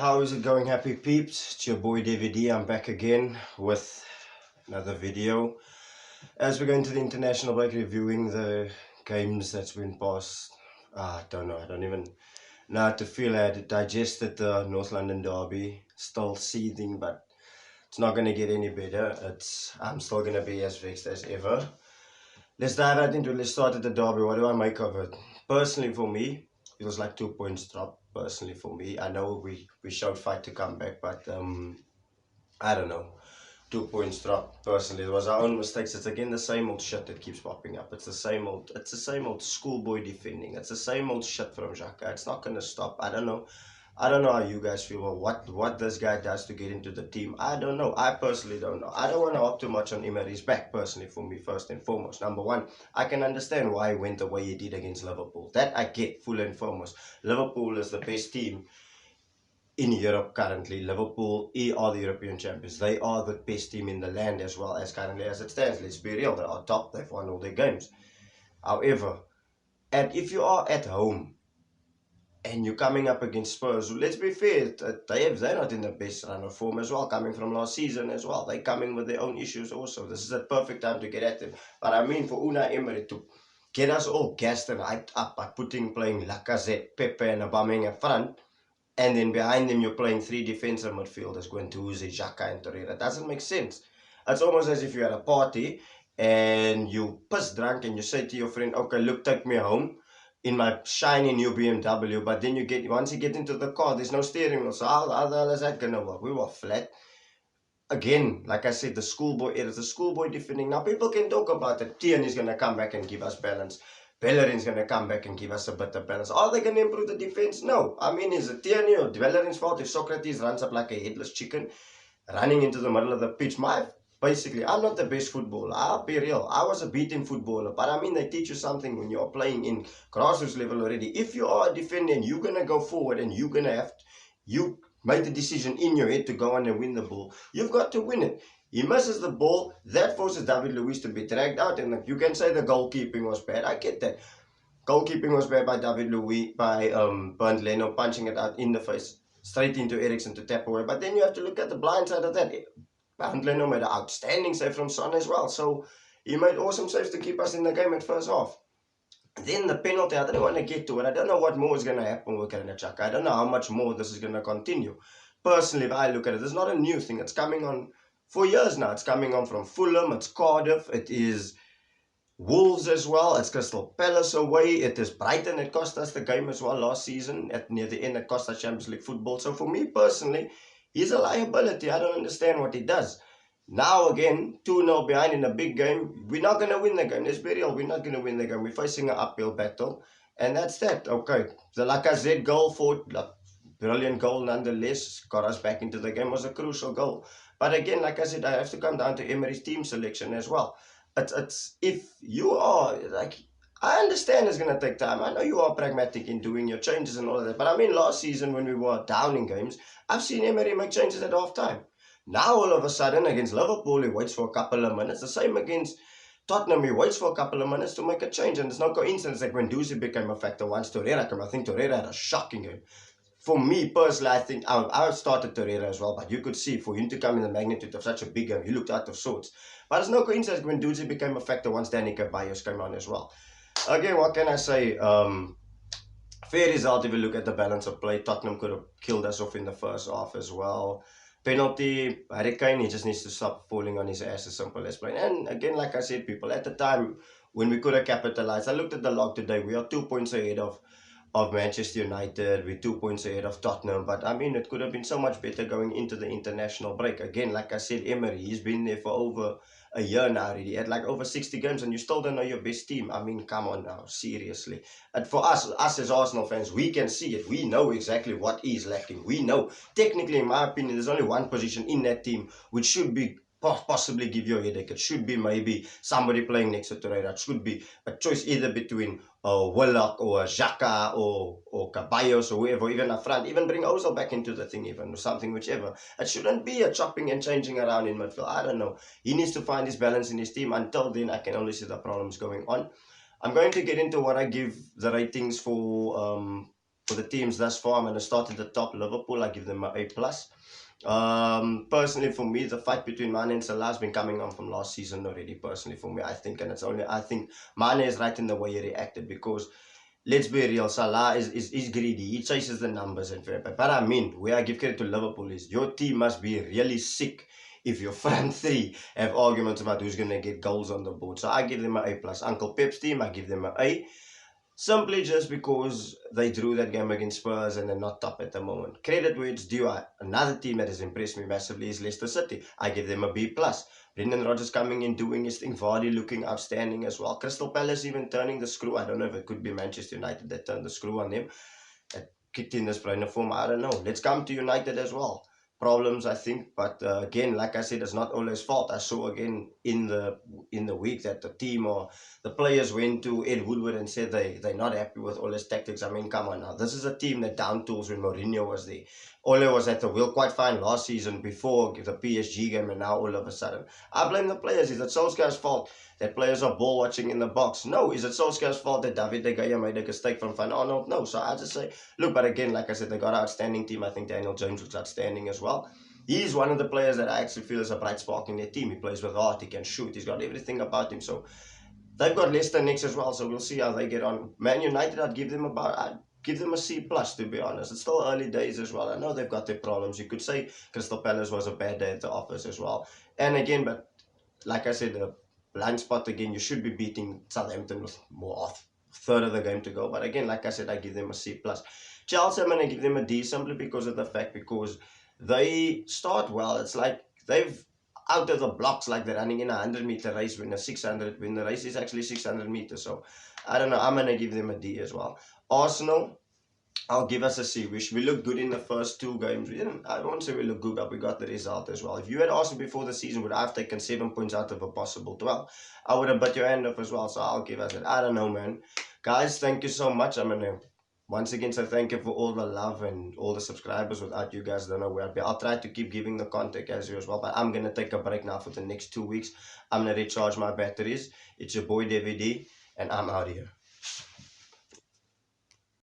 how is it going, happy peeps? It's your boy DVD. I'm back again with another video. As we're going to the international break, reviewing the games that's been passed. I don't know. I don't even know how to feel. I had digested the North London derby. Still seething, but it's not going to get any better. I'm still going to be as vexed as ever. Let's dive right into it. Let's start at the derby. What do I make of it? Personally, for me, it was like 2 points drop. Personally, for me, I know we showed fight to come back, but I don't know. 2 points drop. Personally, it was our own mistakes. It's again the same old shit that keeps popping up. It's the same old. It's the same old schoolboy defending. It's the same old shit from Xhaka. It's not gonna stop. I don't know. I don't know how you guys feel or what this guy does to get into the team. I don't know. I personally don't know. I don't want to hop too much on Emery's back, personally, for me, first and foremost. Number one, I can understand why he went the way he did against Liverpool. That I get, full and foremost. Liverpool is the best team in Europe currently. Liverpool are the European champions. They are the best team in the land as well as currently as it stands. Let's be real. They are top. They've won all their games. However, and if you are at home and you're coming up against Spurs, let's be fair, they're not in the best run of form as well, coming from last season as well. They're coming with their own issues also. This is a perfect time to get at them. But I mean, for Unai Emery to get us all gassed and hyped up by playing Lacazette, Pepe and Aubameyang up front, and then behind them you're playing three defensive midfielders, Guendouzi, Xhaka and Torreira. That doesn't make sense. It's almost as if you're at a party and you piss drunk and you say to your friend, okay, look, take me home in my shiny new BMW, but then once you get into the car, there's no steering wheel. So how the hell is that gonna work? We were flat. Again, like I said, the schoolboy, it is the schoolboy defending. Now people can talk about it. Tierney's gonna come back and give us balance. Bellerin's going to come back and give us a bit of balance. Are they going to improve the defense? No. I mean, is it Tierney or Bellerin's fault if Socrates runs up like a headless chicken, running into the middle of the pitch? Basically, I'm not the best footballer. I'll be real. I was a beaten footballer. But I mean, they teach you something when you're playing in grassroots level already. If you are a defender and you're going to go forward and you're going to you made the decision in your head to go on and win the ball, you've got to win it. He misses the ball. That forces David Luiz to be dragged out. And you can say the goalkeeping was bad. I get that. Goalkeeping was bad by David Luiz, by Bernd Leno punching it out in the face, straight into Eriksen to tap away. But then you have to look at the blind side of that. Bernd Leno made an outstanding save from Son as well. So he made awesome saves to keep us in the game at first half. Then the penalty, I don't want to get to it. I don't know what more is going to happen with Granit Xhaka. I don't know how much more this is going to continue. Personally, if I look at it, it's not a new thing. It's coming on for years now. It's coming on from Fulham, it's Cardiff, it is Wolves as well, it's Crystal Palace away, it is Brighton. It cost us the game as well last season. Near the end, it cost us Champions League football. So for me personally, he's a liability. I don't understand what he does. Now again, 2-0 behind in a big game. We're not going to win the game. Let's be real. We're not going to win the game. We're facing an uphill battle. And that's that. Okay. The Lacazette goal, brilliant goal nonetheless, got us back into the game, was a crucial goal. But again, like I said, I have to come down to Emery's team selection as well. It's if you are, like, I understand it's going to take time. I know you are pragmatic in doing your changes and all of that. But I mean, last season when we were down in games, I've seen Emery make changes at half time. Now, all of a sudden, against Liverpool, he waits for a couple of minutes. The same against Tottenham, he waits for a couple of minutes to make a change. And it's no coincidence that when Guendouzi became a factor once Torreira came. I think Torreira had a shocking game. For me, personally, I think I started Torreira as well. But you could see, for him to come in the magnitude of such a big game, he looked out of sorts. But it's no coincidence when Guendouzi became a factor once Danny Ceballos came on as well. Again, what can I say? Fair result if you look at the balance of play. Tottenham could have killed us off in the first half as well. Penalty, Harry Kane, he just needs to stop falling on his ass, as simple as plain. And again, like I said, people, at the time when we could have capitalized, I looked at the log today, we are 2 points ahead of Manchester United, we're 2 points ahead of Tottenham. But I mean, it could have been so much better going into the international break. Again, like I said, Emery, he's been there for over a year now already. He had like over 60 games and you still don't know your best team. I mean, come on now, seriously. And for us as Arsenal fans, we can see it. We know exactly what is lacking. We know, technically, in my opinion, there's only one position in that team which should be possibly give you a headache. It should be maybe somebody playing next to Torreira. It should be a choice either between Willock or Xhaka or Ceballos or whoever, even up front. Even bring Ozil back into the thing even, or something, whichever. It shouldn't be a chopping and changing around in midfield. I don't know. He needs to find his balance in his team. Until then, I can only see the problems going on. I'm going to get into what I give the ratings for for the teams thus far, I'm going to start at the top. Liverpool, I give them an A+. Personally for me, the fight between Mane and Salah has been coming on from last season already, personally for me, I think. And I think Mane is right in the way he reacted, because let's be real, Salah is greedy. He chases the numbers and fair. But I mean, where I give credit to Liverpool is your team must be really sick if your front three have arguments about who's going to get goals on the board. So I give them an A+. Uncle Pep's team, I give them an A. Simply just because they drew that game against Spurs and they're not top at the moment. Credit where it's due. Another team that has impressed me massively is Leicester City. I give them a B+. Brendan Rodgers coming in, doing his thing. Vardy looking outstanding as well. Crystal Palace even turning the screw. I don't know if it could be Manchester United that turned the screw on them. That kicked in this brain form. I don't know. Let's come to United as well. Problems, I think, but again, like I said, it's not always fault. I saw again in the week that the team or the players went to Ed Woodward and said they're not happy with all his tactics. I mean, come on now. This is a team that down tools when Mourinho was there. Ole was at the wheel quite fine last season before the PSG game, and now all of a sudden. I blame the players. Is it Solskjaer's fault that players are ball watching in the box? No. Is it Solskjaer's fault that David De Gea made a mistake from Van Arnold? No. So I just say, look, but again, like I said, they got an outstanding team. I think Daniel James was outstanding as well. He's one of the players that I actually feel is a bright spark in their team. He plays with heart, he can shoot, he's got everything about him. So they've got Leicester next as well, so we'll see how they get on. Man United, I'd give them a C+, to be honest. It's still early days as well. I know they've got their problems. You could say Crystal Palace was a bad day at the office as well. And again, but like I said, the blind spot again, you should be beating Southampton with more third of the game to go. But again, like I said, I give them a C+. Chelsea, I'm going to give them a D simply because of the fact, because they start well. It's like they've out of the blocks, like they're running in a 100-meter race when the race is actually 600 meters. So I don't know, I'm gonna give them a D as well. Arsenal, I'll give us a C. We looked good in the first two games. I don't want to say we look good, but we got the result as well. If you had Arsenal before the season, would I have taken 7 points out of a possible 12? I would have bit your hand off as well. So I'll give us it. I don't know, man. Guys, thank you so much. I'm gonna once again say thank you for all the love and all the subscribers. Without you guys, don't know where I'd be. I'll try to keep giving the content as you as well, but I'm going to take a break now for the next 2 weeks. I'm going to recharge my batteries. It's your boy DVD, and I'm out here.